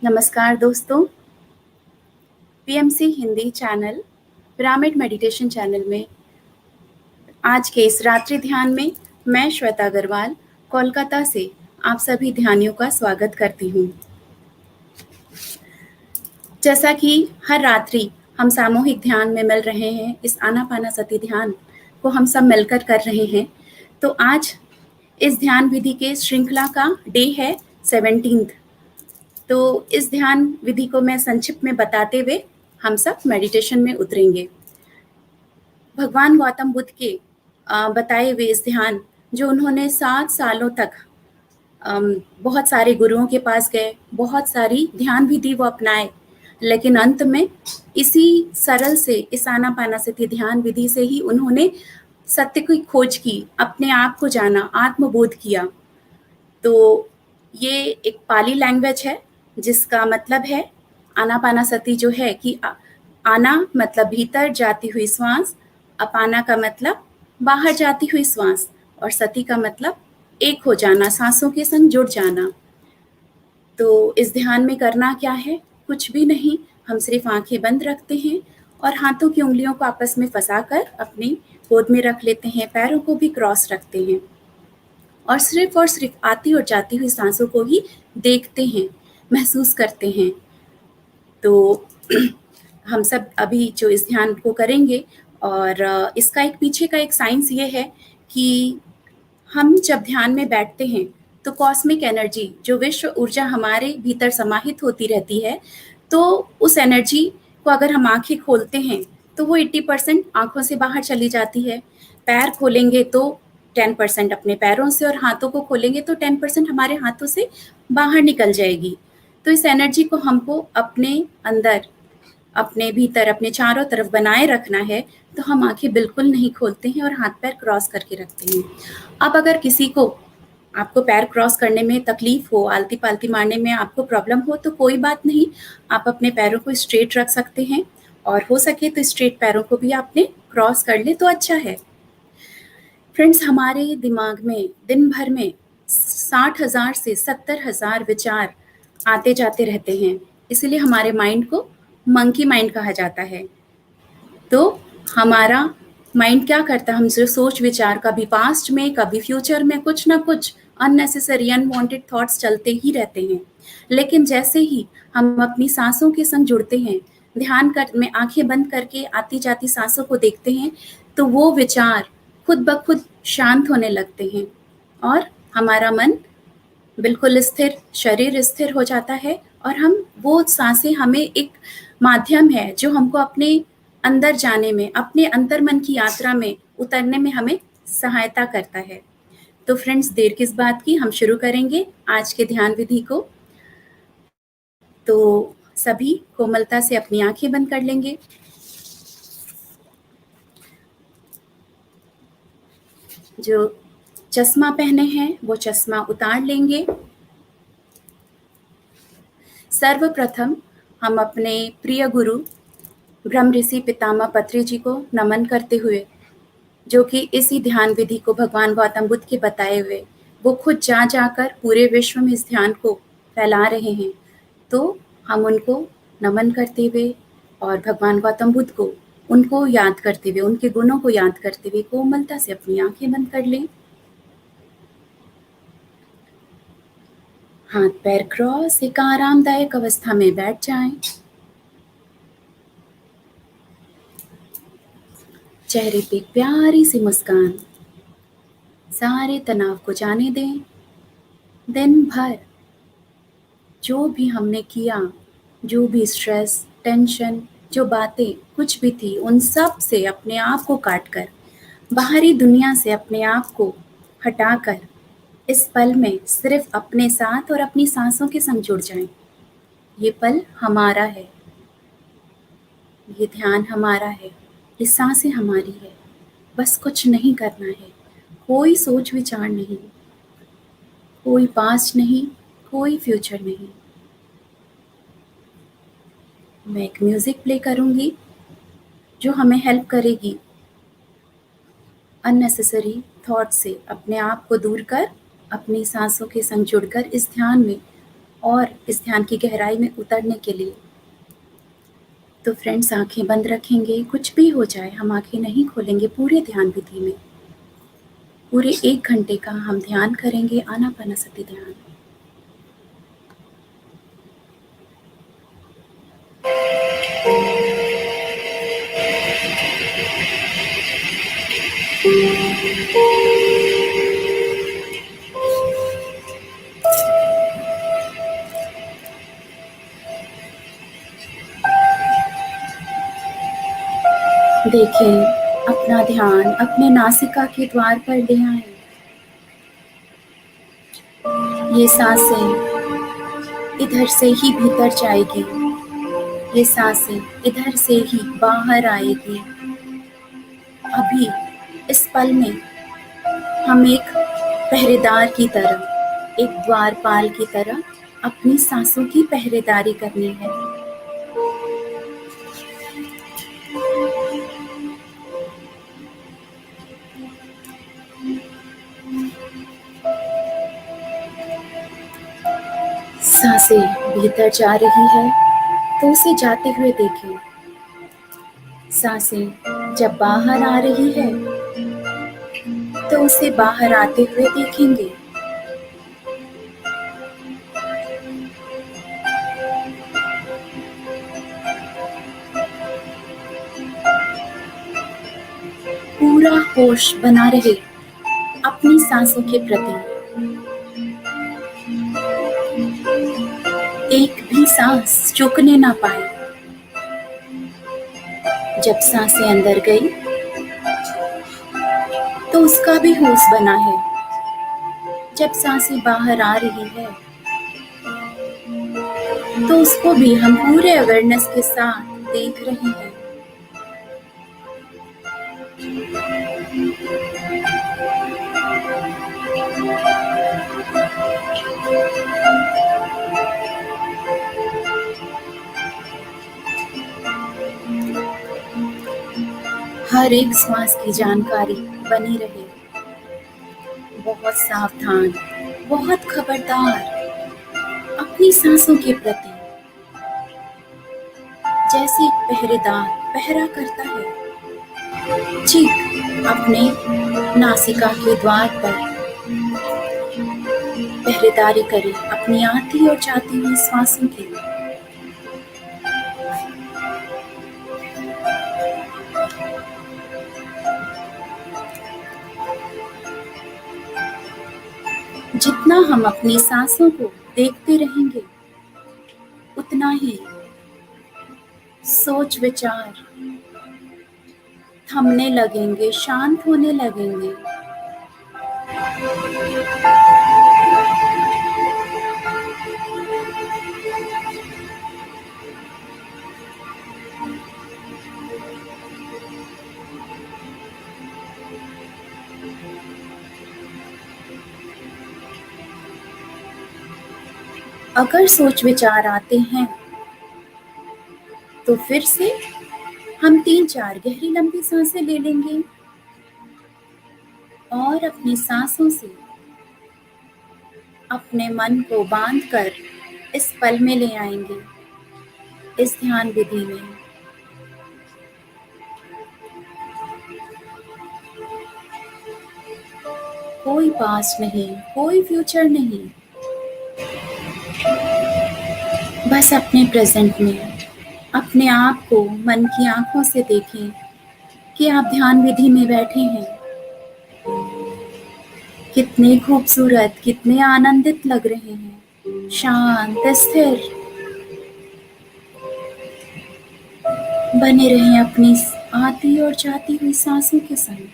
नमस्कार दोस्तों, PMC Hindi channel, pyramid meditation channel में आज के इस रात्रि ध्यान में मैं श्वेता अग्रवाल कोलकाता से आप सभी ध्यानियों का स्वागत करती हूँ। जैसा कि हर रात्रि हम सामूहिक ध्यान में मिल रहे हैं, इस आनापानासति ध्यान को हम सब मिलकर कर रहे हैं, तो आज इस ध्यान विधि के श्रृंखला का डे है 17th। तो इस ध्यान विधि को मैं संक्षिप्त में बताते हुए हम सब मेडिटेशन में उतरेंगे। भगवान गौतम बुद्ध के बताए हुए इस ध्यान जो उन्होंने 7 सालों तक बहुत सारे गुरुओं के पास गए, बहुत सारी ध्यान विधि वो अपनाए, लेकिन अंत में इसी सरल से इस आनापानासति ध्यान विधि से ही उन्होंने सत्य की खोज की, अपने आप को जाना, आत्मबोध किया। तो ये एक पाली लैंग्वेज है जिसका मतलब है आनापानासति जो है कि आना मतलब भीतर जाती हुई श्वास, अपाना का मतलब बाहर जाती हुई श्वास, और सति का मतलब एक हो जाना, सांसों के संग जुड़ जाना। तो इस ध्यान में करना क्या है? कुछ भी नहीं, हम सिर्फ आंखें बंद रखते हैं और हाथों की उंगलियों को आपस में फंसाकर अपनी गोद में रख लेते हैं, पैरों को भी क्रॉस रखते हैं और सिर्फ आती और जाती हुई सांसों को ही देखते हैं, महसूस करते हैं। तो हम सब अभी जो इस ध्यान को करेंगे, और इसका एक पीछे का एक साइंस ये है कि हम जब ध्यान में बैठते हैं तो कॉस्मिक एनर्जी, जो विश्व ऊर्जा हमारे भीतर समाहित होती रहती है, तो उस एनर्जी को अगर हम आंखें खोलते हैं तो वो 80% आंखों से बाहर चली जाती है। पैर खोलेंगे तो 10% अपने पैरों से, और हाथों को खोलेंगे तो 10% हमारे हाथों से बाहर निकल जाएगी। तो इस एनर्जी को हमको अपने अंदर, अपने भीतर, अपने चारों तरफ बनाए रखना है। तो हम आंखें बिल्कुल नहीं खोलते हैं और हाथ पैर क्रॉस करके रखते हैं। अब अगर किसी को, आपको पैर क्रॉस करने में तकलीफ हो, आलती पालती मारने में आपको प्रॉब्लम हो, तो कोई बात नहीं, आप अपने पैरों को स्ट्रेट रख सकते हैं, और हो सके तो स्ट्रेट पैरों को भी आपने क्रॉस कर ले तो अच्छा है। फ्रेंड्स, हमारे दिमाग में दिन भर में 60,000 से 70,000 विचार आते जाते रहते हैं, इसलिए हमारे माइंड को मंकी माइंड कहा जाता है। तो हमारा माइंड क्या करता है, हम जो सोच विचार कभी पास्ट में, कभी फ्यूचर में, कुछ ना कुछ अननेसेसरी अनवांटेड थॉट्स चलते ही रहते हैं। लेकिन जैसे ही हम अपनी सांसों के संग जुड़ते हैं, ध्यान कर में आंखें बंद करके आती जाती सांसों को देखते हैं, तो वो विचार खुद ब खुद शांत होने लगते हैं और हमारा मन बिल्कुल स्थिर, शरीर स्थिर हो जाता है, और हम वो सांसें हमें एक माध्यम है जो हमको अपने अंदर जाने में, अपने अंतर्मन की यात्रा में उतरने में हमें सहायता करता है। तो फ्रेंड्स, देर किस बात की, हम शुरू करेंगे आज के ध्यान विधि को। तो सभी कोमलता से अपनी आंखें बंद कर लेंगे। जो चश्मा पहने हैं वो चश्मा उतार लेंगे। सर्वप्रथम हम अपने प्रिय गुरु ब्रह्म ऋषि पितामह पत्री जी को नमन करते हुए, जो कि इसी ध्यान विधि को भगवान गौतम बुद्ध के बताए हुए वो खुद जा जाकर पूरे विश्व में इस ध्यान को फैला रहे हैं, तो हम उनको नमन करते हुए और भगवान गौतम बुद्ध को, उनको याद करते हुए, उनके गुणों को याद करते हुए कोमलता से अपनी आंखें बंद कर लें। हाथ पैर क्रॉस एक आरामदायक अवस्था में बैठ जाएं। चेहरे पे प्यारी सी मुस्कान, सारे तनाव को जाने दें। दिन भर जो भी हमने किया, जो भी स्ट्रेस, टेंशन, जो बातें कुछ भी थी, उन सब से अपने आप को काट कर, बाहरी दुनिया से अपने आप को हटाकर इस पल में सिर्फ अपने साथ और अपनी सांसों के संग जुड़ जाएं। ये पल हमारा है, ये ध्यान हमारा है, ये सांसें हमारी है। बस कुछ नहीं करना है, कोई सोच विचार नहीं, कोई पास्ट नहीं, कोई फ्यूचर नहीं। मैं एक म्यूजिक प्ले करूंगी जो हमें हेल्प करेगी अननेसेसरी थॉट से अपने आप को दूर कर, अपनी सांसों के संग जुड़कर इस ध्यान में और इस ध्यान की गहराई में उतरने के लिए। तो फ्रेंड्स, आँखें बंद रखेंगे, कुछ भी हो जाए हम आँखें नहीं खोलेंगे पूरे ध्यान विधि में। पूरे 1 घंटे का हम ध्यान करेंगे, आनापानसती ध्यान। देखें, अपना ध्यान अपने नासिका के द्वार पर ले आएं। ये सांसें इधर से ही भीतर जाएगी, ये सांसें इधर से ही बाहर आएगी। अभी इस पल में हम एक पहरेदार की तरह, एक द्वारपाल की तरह अपनी सांसों की पहरेदारी करनी है। सांसें भीतर जा रही है तो उसे जाते हुए देखें। सांसें जब बाहर आ रही है तो उसे बाहर आते हुए देखेंगे। पूरा होश बना रहे अपनी सांसों के प्रति। एक भी सांस चूकने ना पाए। जब सांसें अंदर गई तो उसका भी होश बना है। जब सांसें बाहर आ रही है तो उसको भी हम पूरे अवेयरनेस के साथ देख रहे हैं। हर एक श्वास की जानकारी बनी रहे। बहुत सावधान, बहुत खबरदार अपनी सांसों के प्रति, जैसे एक पहरेदार पहरा करता है। ठीक अपने नासिका के द्वार पर पहरेदारी करें अपनी आती और जाती हुई सांसों की। जितना हम अपनी सांसों को देखते रहेंगे उतना ही सोच विचार थमने लगेंगे, शांत होने लगेंगे। अगर सोच विचार आते हैं तो फिर से हम 3-4 गहरी लंबी सांसें ले लेंगे और अपनी सांसों से अपने मन को बांधकर इस पल में ले आएंगे, इस ध्यान विधि में। कोई पास्ट नहीं, कोई फ्यूचर नहीं, बस अपने प्रेजेंट में अपने आप को मन की आंखों से देखें कि आप ध्यान विधि में बैठे हैं। कितने खूबसूरत, कितने आनंदित लग रहे हैं, शांत, स्थिर। बने रहें अपनी आती और जाती हुई सांसों के संग।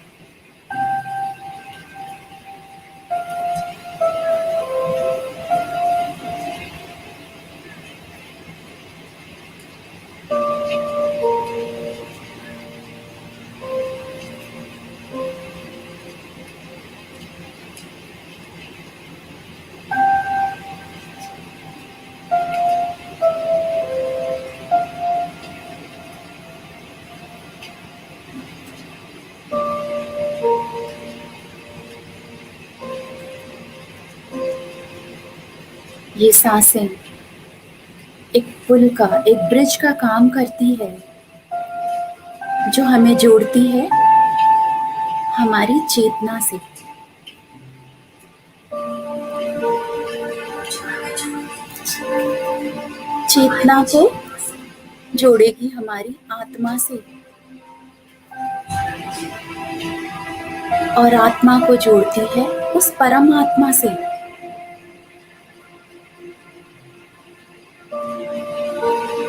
ये सांसें एक पुल का, एक ब्रिज का काम करती है, जो हमें जोड़ती है हमारी चेतना से। चेतना को जोड़ेगी हमारी आत्मा से, और आत्मा को जोड़ती है उस परमात्मा से।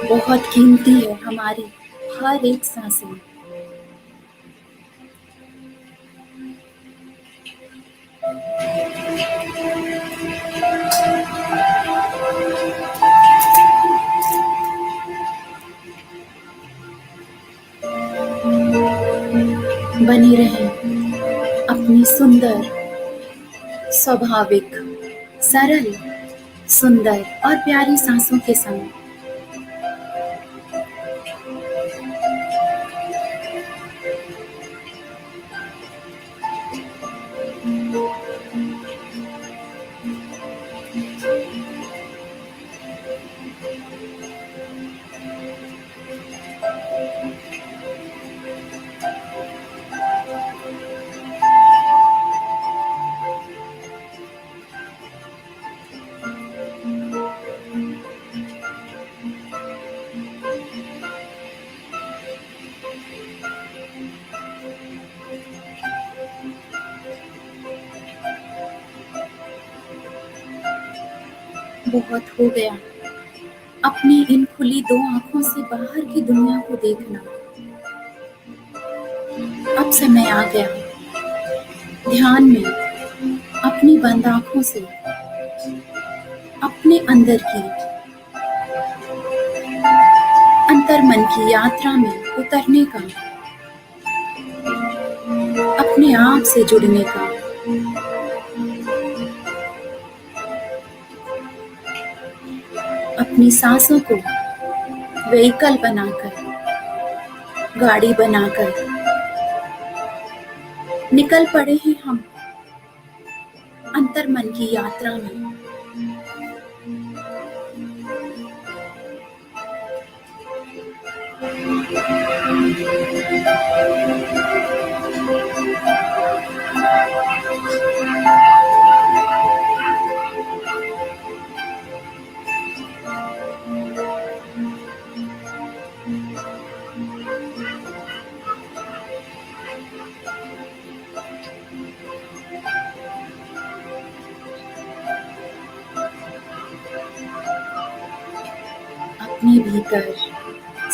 बहुत कीमती है हमारी हर एक सांसें। बनी रहें अपनी सुंदर, स्वाभाविक, सरल, सुंदर और प्यारी सांसों के संग। बहुत हो गया अपनी इन खुली दो आंखों से बाहर की दुनिया को देखना। अब समय आ गया ध्यान में अपनी बंद आंखों से अपने अंदर की, अंतर मन की यात्रा में उतरने का, अपने आप से जुड़ने का। अपनी सांसों को व्हीकल बनाकर, गाड़ी बनाकर निकल पड़े हैं हम अंतर मन की यात्रा में। अपने भीतर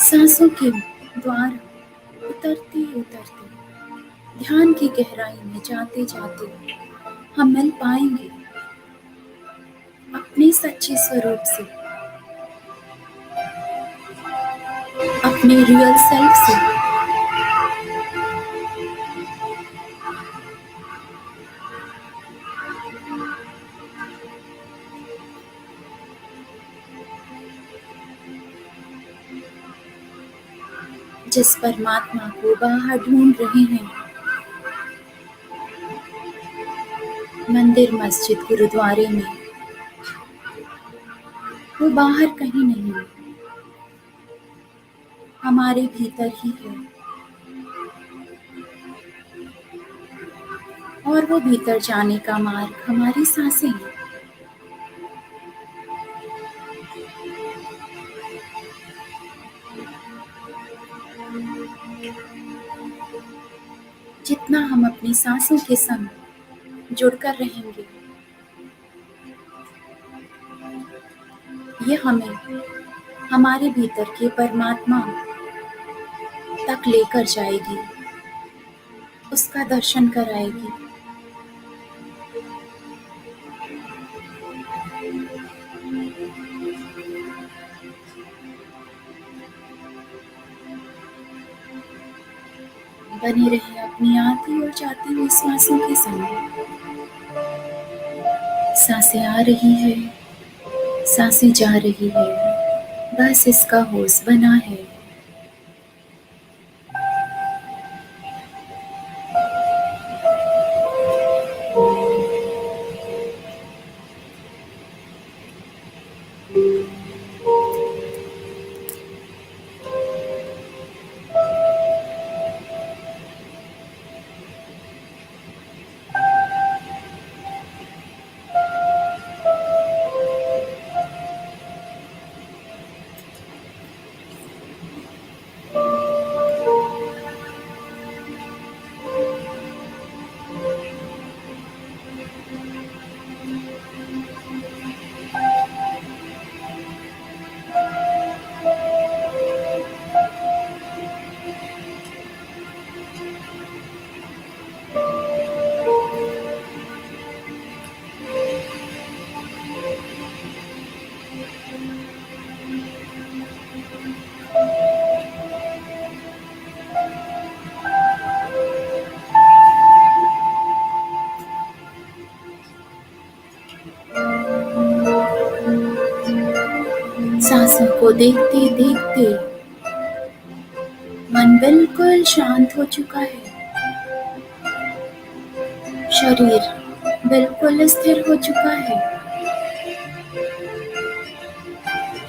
सांसों के द्वार उतरते उतरते, ध्यान की गहराई में जाते जाते हम मिल पाएंगे अपने सच्चे स्वरूप से, अपने रियल सेल्फ से। जिस परमात्मा को बाहर ढूंढ रहे हैं, मंदिर, मस्जिद, गुरुद्वारे में, वो बाहर कहीं नहीं, हमारे भीतर ही है। और वो भीतर जाने का मार्ग हमारी सांसें हैं। जितना हम अपनी सांसों के संग जुड़कर रहेंगे, ये हमें हमारे भीतर के परमात्मा तक लेकर जाएगी, उसका दर्शन कराएगी। बने रहे अपनी आती और जाती हुई सांसों के संग। सांसें आ रही है, सांसें जा रही है, बस इसका होश बना है। सांसों को देखते देखते मन बिल्कुल शांत हो चुका है। शरीर बिल्कुल स्थिर हो चुका है।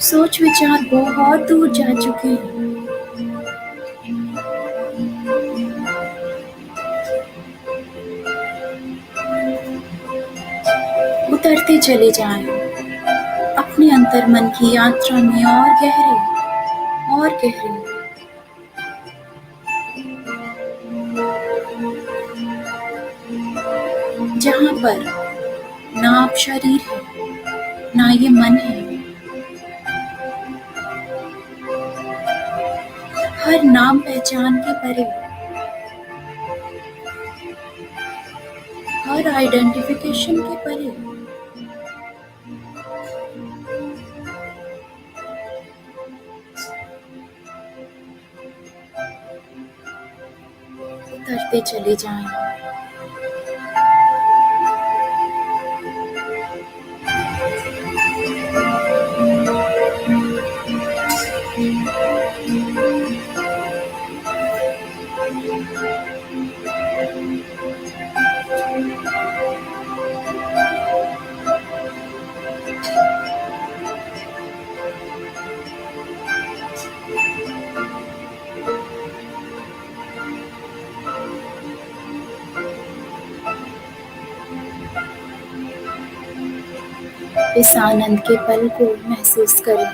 सोच विचार बहुत दूर जा चुके हैं। उतरते चले जाएं अपने अंतर्मन की यात्रा में और गहरे। जहाँ पर ना आप शरीर है, ना ये मन है। हर नाम पहचान के परे, हर आइडेंटिफिकेशन के परे उतरते चले जाएं। इस आनंद के पल को महसूस करें।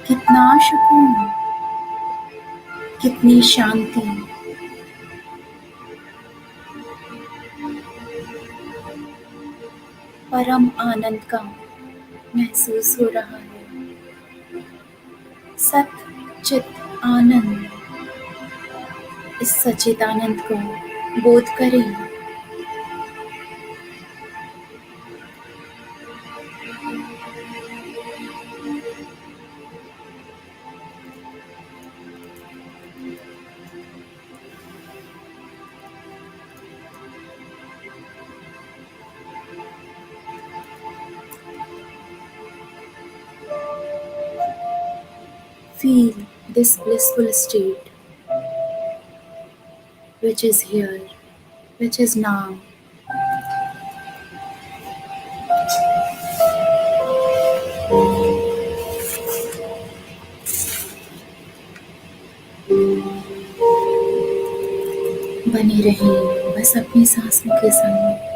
कितना सुकून, कितनी शांति। परम आनंद का महसूस हो रहा है। सत चित आनंद। इस सचित आनंद को बोध करें। Feel this blissful state, which is here, which is now. बने रहें बस अपनी सांसों के संग।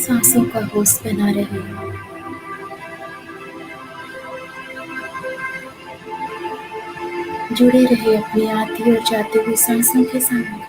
सांसों का होश बना रहे, जुड़े रहे अपनी आती और जाती हुई सांसों के साथ।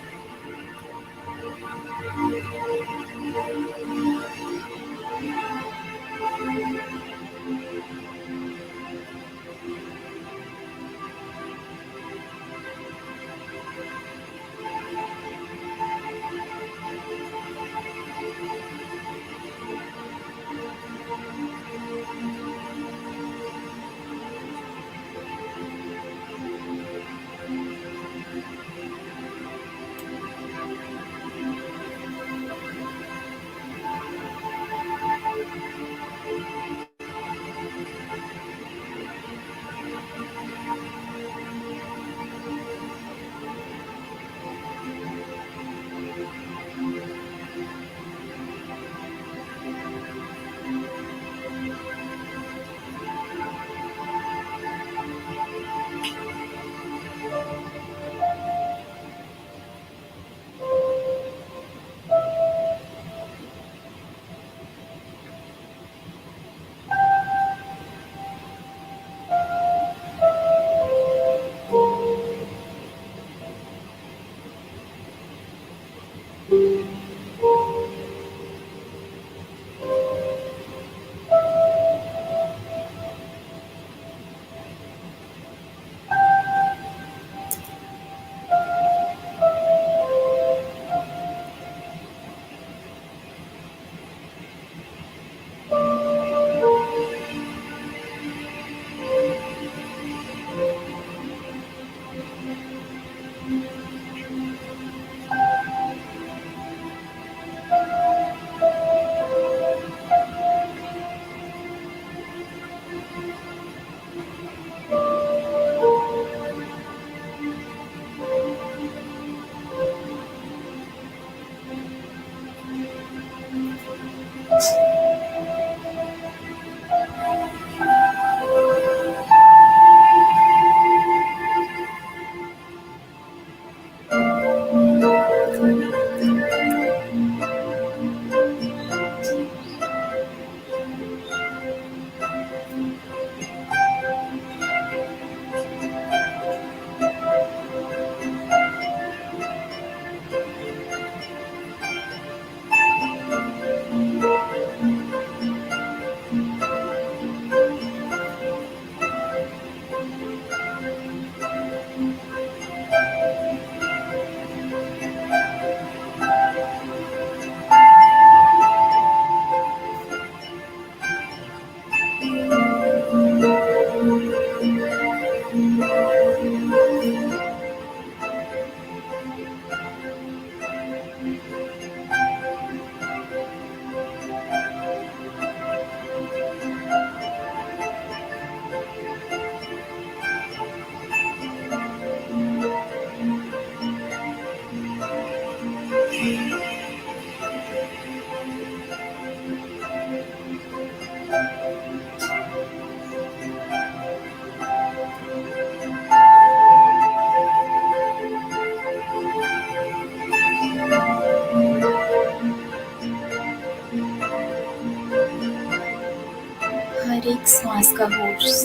फोर्स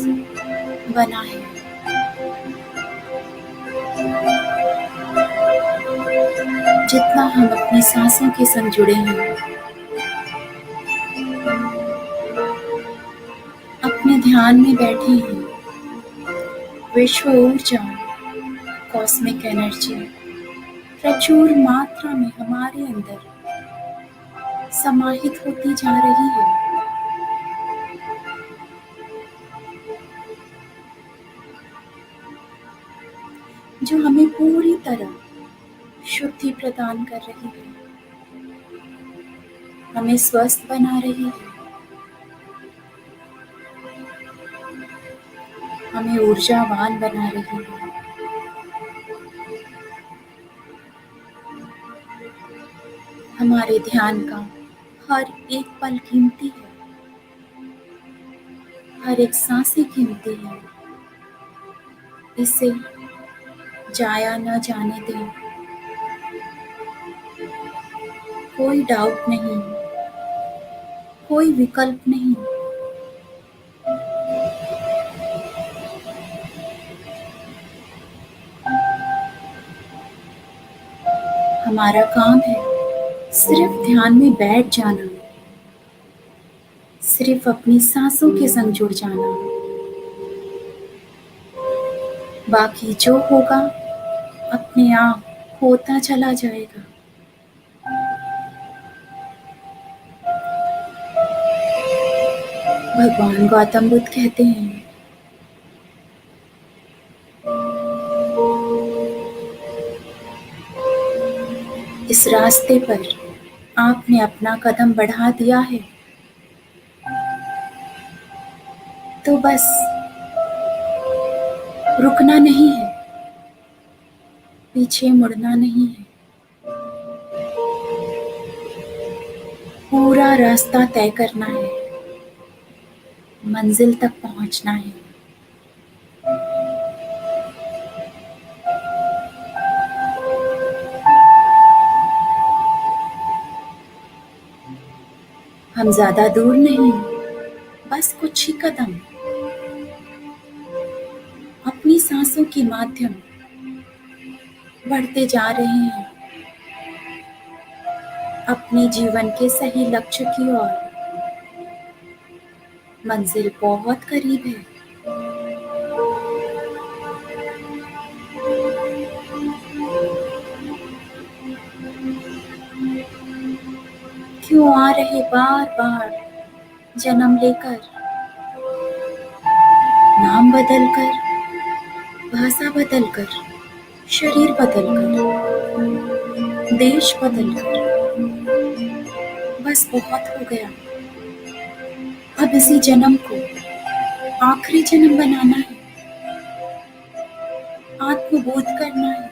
बना है। जितना हम अपनी सांसों के संग जुड़े हैं, अपने ध्यान में बैठे हैं, विश्व ऊर्जा, कॉस्मिक एनर्जी प्रचुर मात्रा में हमारे अंदर समाहित होती जा रही है। जो हमें पूरी तरह शुद्धि प्रदान कर रही है, हमें स्वस्थ बना रही है, हमें ऊर्जावान बना रही है। हमारे ध्यान का हर एक पल कीमती है, हर एक सांसें कीमती है। इसे जाया न जाने दें। कोई डाउट नहीं, कोई विकल्प नहीं। हमारा काम है सिर्फ ध्यान में बैठ जाना, सिर्फ अपनी सांसों के संग जुड़ जाना। बाकी जो होगा अपने आप होता चला जाएगा। भगवान गौतम बुद्ध कहते हैं, इस रास्ते पर आपने अपना कदम बढ़ा दिया है तो बस रुकना नहीं है, पीछे मुड़ना नहीं है। पूरा रास्ता तय करना है, मंजिल तक पहुंचना है। हम ज्यादा दूर नहीं, बस कुछ ही कदम अपनी सांसों के माध्यम बढ़ते जा रहे हैं अपने जीवन के सही लक्ष्य की ओर। मंजिल बहुत करीब है। क्यों आ रहे बार बार जन्म लेकर, नाम बदलकर, भाषा बदलकर, शरीर बदलकर, देश बदलकर। बस बहुत हो गया। अब इसी जन्म को आखिरी जन्म बनाना है, आत्मबोध करना है।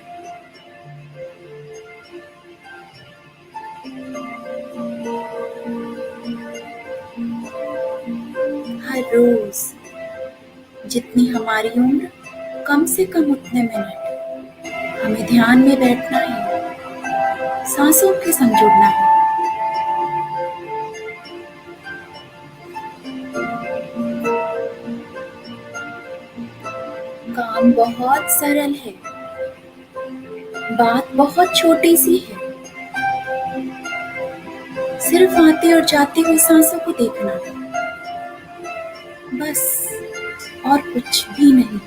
हर रोज जितनी हमारी उम्र, कम से कम उतने मिनट हमें ध्यान में बैठना है, सांसों के संग जुड़ना है। काम बहुत सरल है, बात बहुत छोटी सी है। सिर्फ आती और जाती हुई सांसों को देखना है, बस, और कुछ भी नहीं।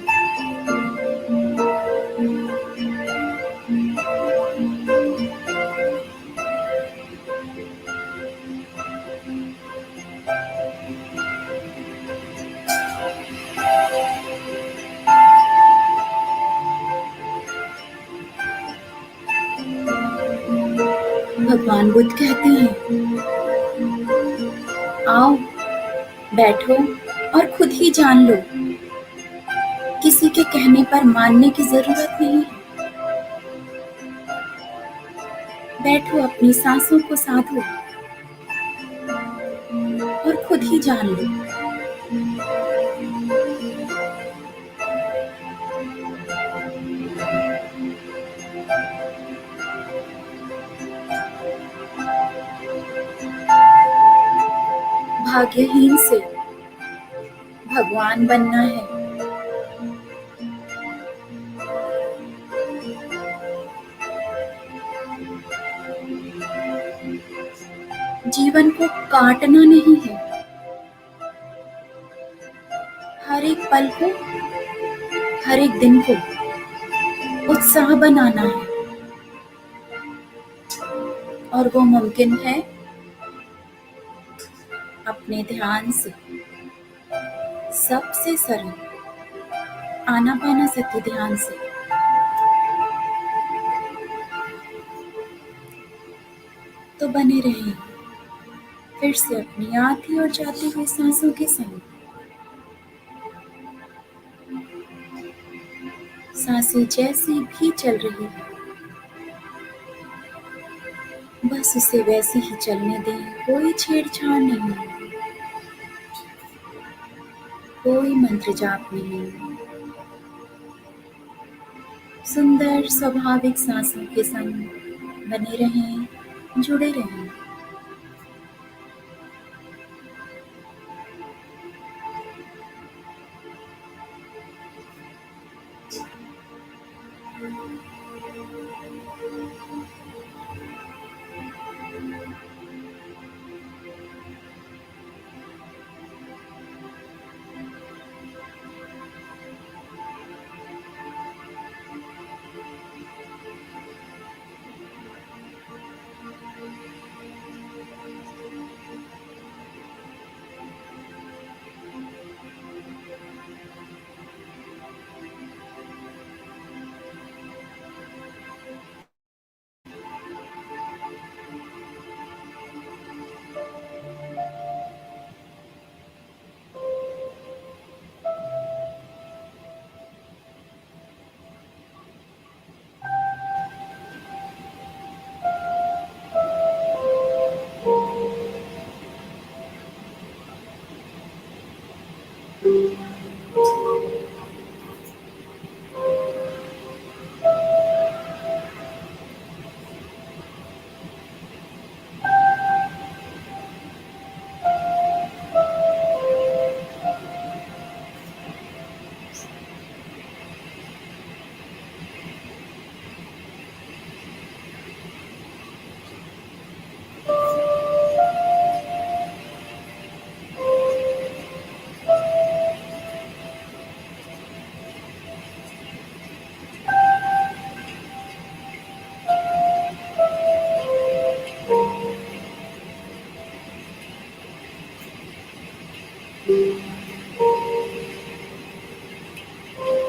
भगवान बुद्ध कहते हैं, आओ बैठो और खुद ही जान लो। किसी के कहने पर मानने की जरूरत नहीं है। बैठो, अपनी सांसों को साधो और खुद ही जान लो। भाग्यहीन से भगवान बनना है। जीवन को काटना नहीं है, हर एक पल को, हर एक दिन को उत्साह बनाना है। और वो मुमकिन है अपने ध्यान से। सबसे सरल आनापानासती ध्यान से। तो बने रहें फिर से अपनी आती और जाती हुई सांसों के संग। सांसें जैसी भी चल रही है, बस उसे वैसे ही चलने दें। कोई छेड़छाड़ नहीं, कोई मंत्र जाप नहीं। सुंदर स्वाभाविक सांसों के संग बने रहें, जुड़े रहें।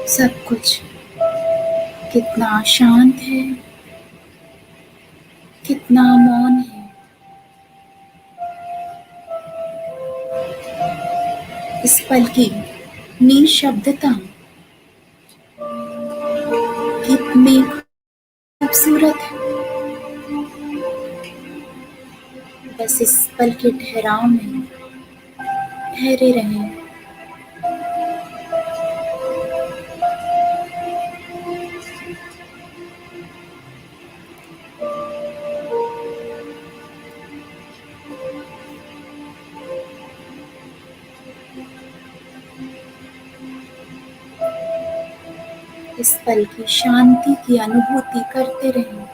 सब कुछ कितना शांत है, कितना मौन है। इस पल की निशब्दता कितनी खूबसूरत है। बस इस पल के ठहराव में ठहरे रहें। इस पल की शांति की अनुभूति करते रहें।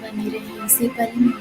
बनी रही इसी पल में।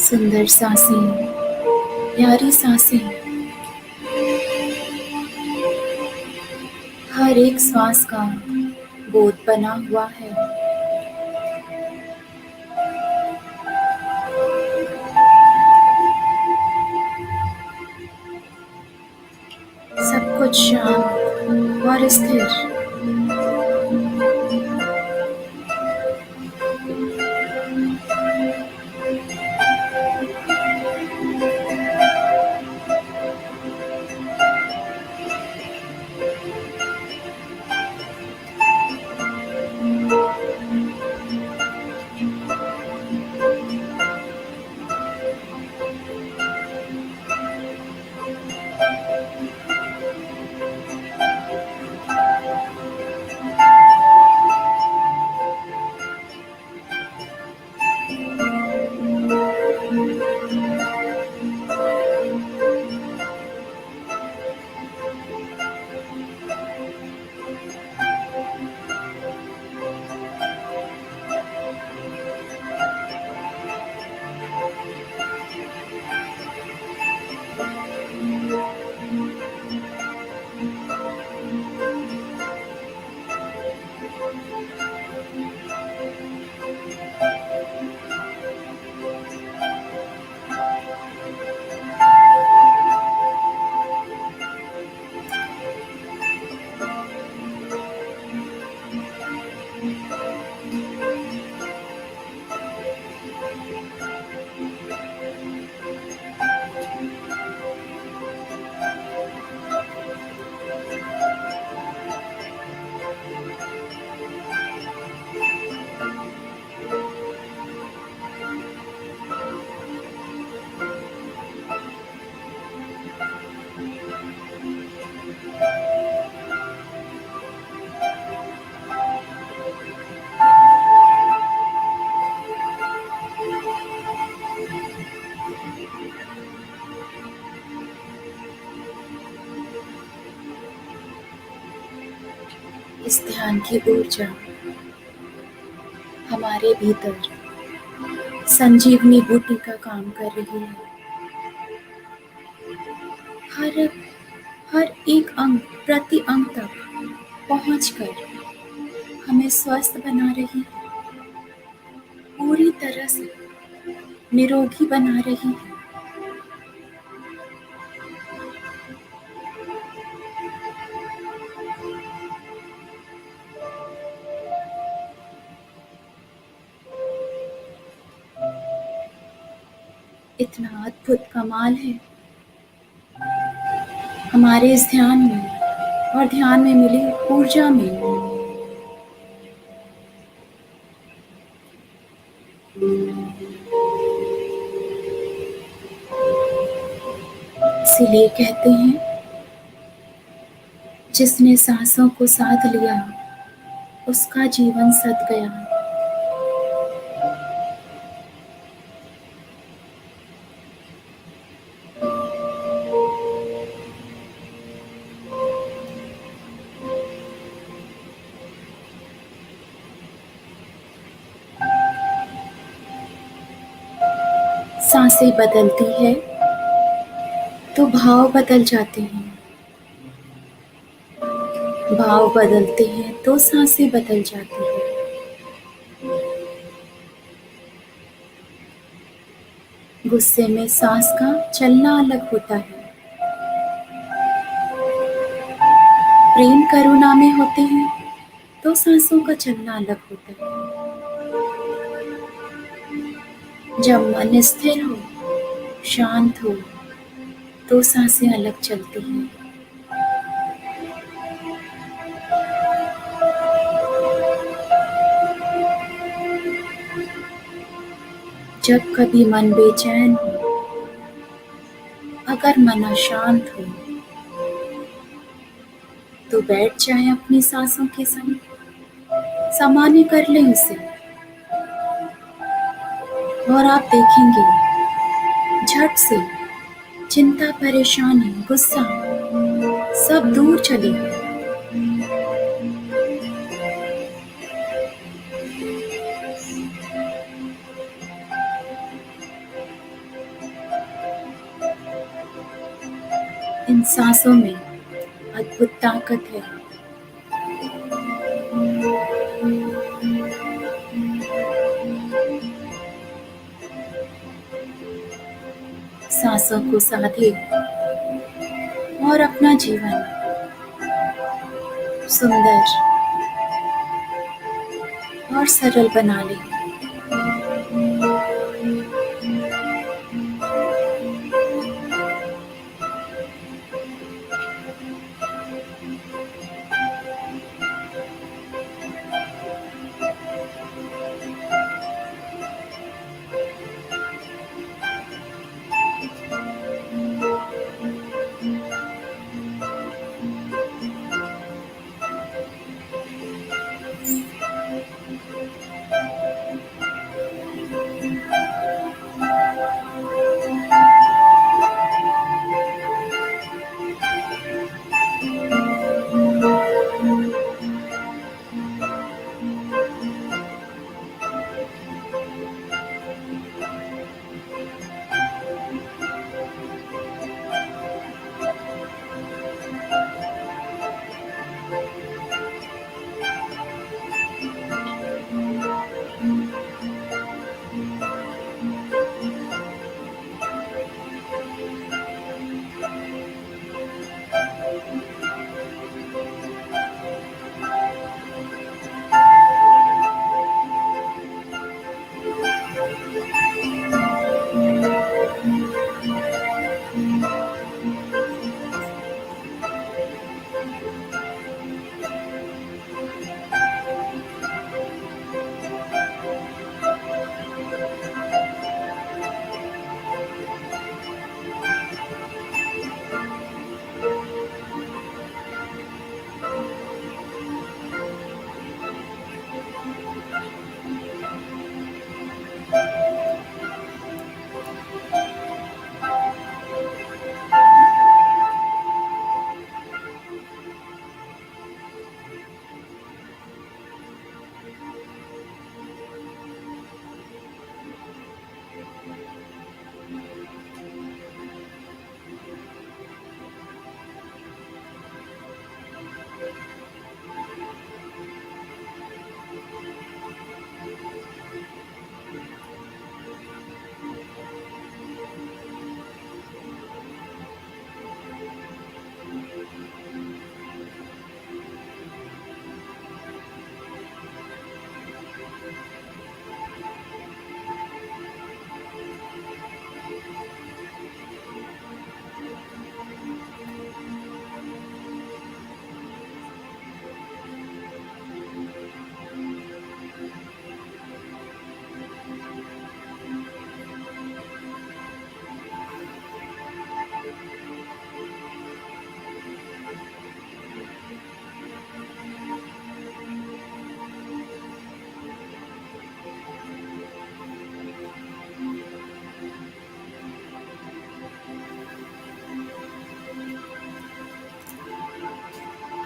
सुंदर सांसें, प्यारी सांसें, हर एक श्वास का बोध बना हुआ है। सब कुछ शांत और स्थिर। इस ध्यान की ऊर्जा हमारे भीतर संजीवनी बूटी का काम कर रही है। हर हर एक अंग प्रति अंग तक पहुंचकर हमें स्वस्थ बना रही है, पूरी तरह से निरोगी बना रही है। इतना अद्भुत कमाल है हमारे इस ध्यान में और ध्यान में मिली ऊर्जा में। इसीलिए कहते हैं, जिसने सांसों को साध लिया उसका जीवन सध गया। सांसें बदलती है तो भाव बदल जाते हैं, भाव बदलते हैं तो सांसें बदल जाती हैं। गुस्से में सांस का चलना अलग होता है, प्रेम करुणा में होते हैं तो सांसों का चलना अलग होता है। जब मन स्थिर हो, शांत हो, तो सांसें अलग चलती हैं। जब कभी मन बेचैन हो, अगर मन अशांत हो, तो बैठ जाएं अपनी सांसों के संग, सामान्य कर लें उसे, और आप देखेंगे झट से चिंता, परेशानी, गुस्सा सब दूर चलेगा। इन सांसों में अद्भुत ताकत है। सांसों को साधे और अपना जीवन सुंदर और सरल बना ले।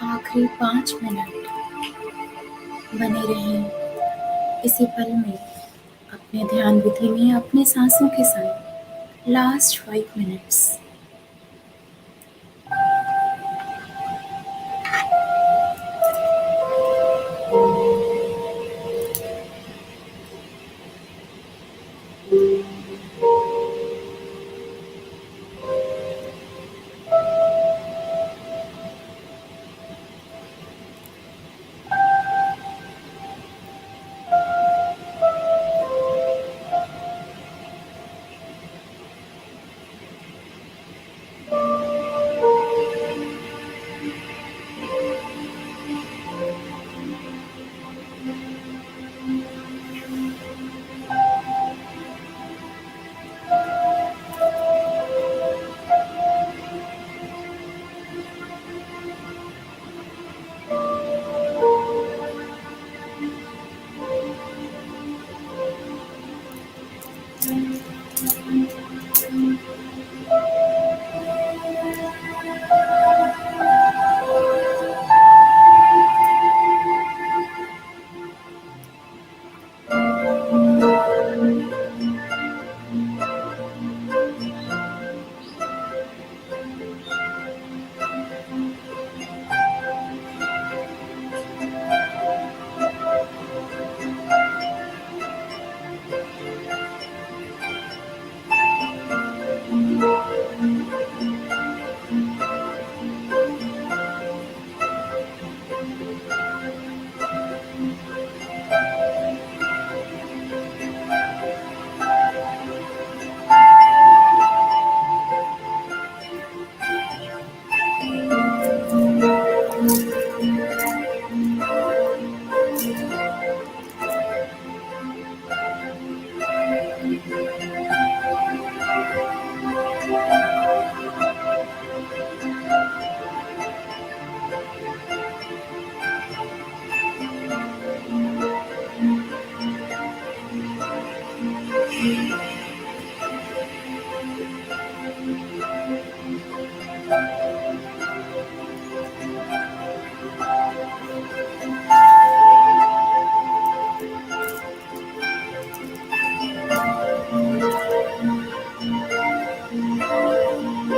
आखिरी 5 मिनट बने रहें इसी पल में, अपने ध्यान विधि में अपने सांसों के संग। Last 5 minutes.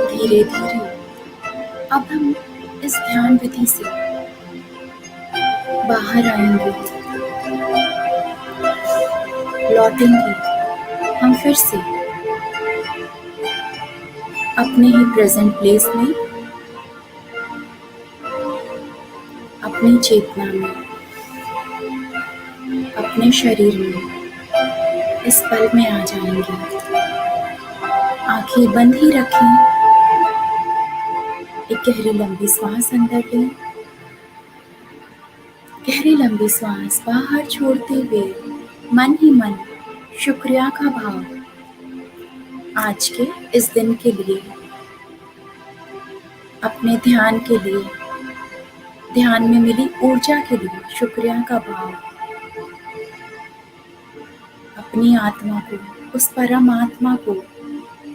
धीरे धीरे अब हम इस ध्यान विधि से बाहर आएंगे, लौटेंगे हम फिर से अपने ही प्रेजेंट प्लेस में, अपनी चेतना में, अपने शरीर में इस पल में आ जाएंगे। आंखें बंद ही रखें, एक गहरी लंबी सांस अंदर लें, गहरी लंबी सांस बाहर छोड़ते हुए मन ही मन शुक्रिया का भाव आज के इस दिन के लिए, अपने ध्यान के लिए, ध्यान में मिली ऊर्जा के लिए शुक्रिया का भाव, अपनी आत्मा को, उस परम आत्मा को,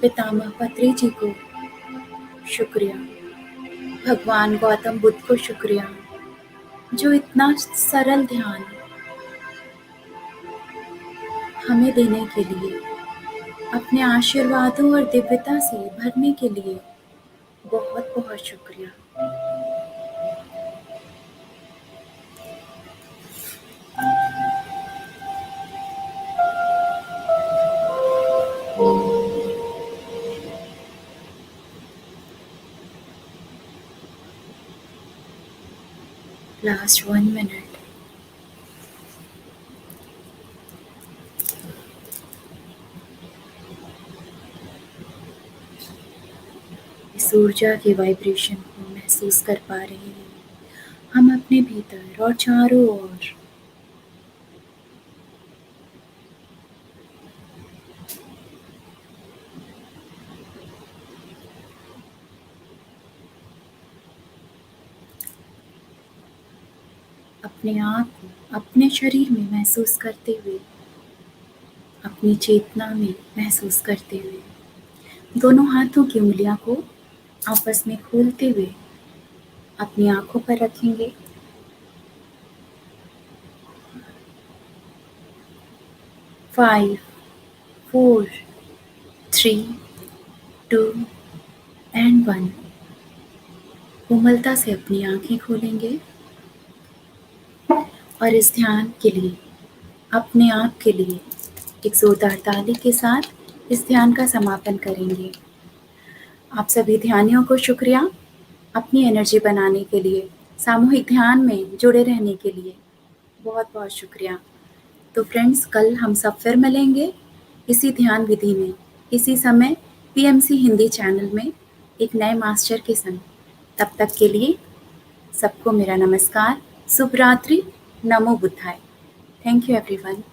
पितामह पत्री जी को शुक्रिया, भगवान गौतम बुद्ध को शुक्रिया, जो इतना सरल ध्यान हमें देने के लिए, अपने आशीर्वादों और दिव्यता से भरने के लिए बहुत बहुत शुक्रिया। Last 1 minute. इस ऊर्जा के वाइब्रेशन को महसूस कर पा रहे हैं हम अपने भीतर और चारों ओर। अपने आप को अपने शरीर में महसूस करते हुए, अपनी चेतना में महसूस करते हुए, दोनों हाथों की उंगलियों को आपस में खोलते हुए अपनी आंखों पर रखेंगे। फाइव, 4, 3, 2 एंड 1 कोमलता से अपनी आंखें खोलेंगे और इस ध्यान के लिए, अपने आप के लिए एक जोरदार ताली के साथ इस ध्यान का समापन करेंगे। आप सभी ध्यानियों को शुक्रिया, अपनी एनर्जी बनाने के लिए, सामूहिक ध्यान में जुड़े रहने के लिए बहुत बहुत शुक्रिया। तो फ्रेंड्स, कल हम सब फिर मिलेंगे इसी ध्यान विधि में, इसी समय पीएमसी हिंदी चैनल में एक नए मास्टर के संग। तब तक के लिए सबको मेरा नमस्कार, शुभ रात्रि, नमो बुद्धाय। Thank you everyone.